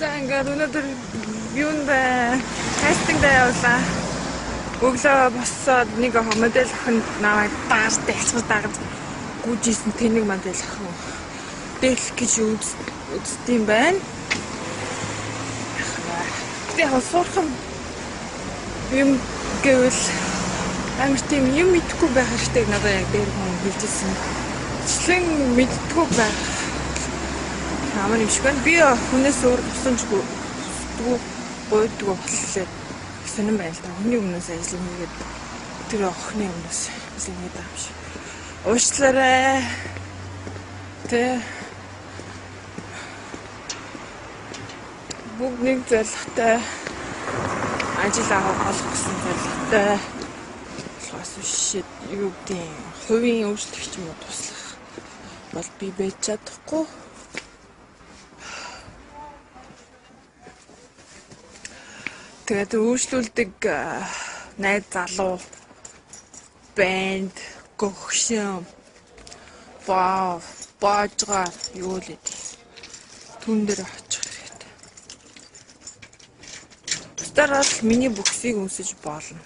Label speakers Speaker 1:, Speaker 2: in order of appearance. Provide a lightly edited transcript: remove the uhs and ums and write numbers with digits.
Speaker 1: За ингээд өнөөдөр юунд кастинг дээр явлаа. Өглөө босоод нэг модель охинд намайг даард ялцгаж дагаж гүйжсэн тэнэг модель охин дэлх гэж үздэм байна. Тэгээ суурхан юм гэвэл амар тийм юм мэдхгүй байх хэрэгтэй надад яг дээр хүн хэлжсэн. Члэн мэддгүй байх. Амар юм шиг байна. Би хүнээс өөр тусамжгүй гойдгоо боллоо. Сонирн байл та. Хүний өмнөөс ажил хийгээд тэр охины өмнөөс ажил хийгээд байгаа юм шиг. Уучлаарай. Тэ бүгд нэг зорилготой ажил авах гэсэн зорилготой. Болохоос биш юу гэдэг хувийн өөрчлөлт юм уу туслах бол би байж чадахгүй. Тэгээд өөрчлөлдөг найз залуу бэнд гогшин вау баажгаа юу л гэдэг түн дээр очих хэрэгтэй. Бусдаар л миний бүксийг өмсөж болно.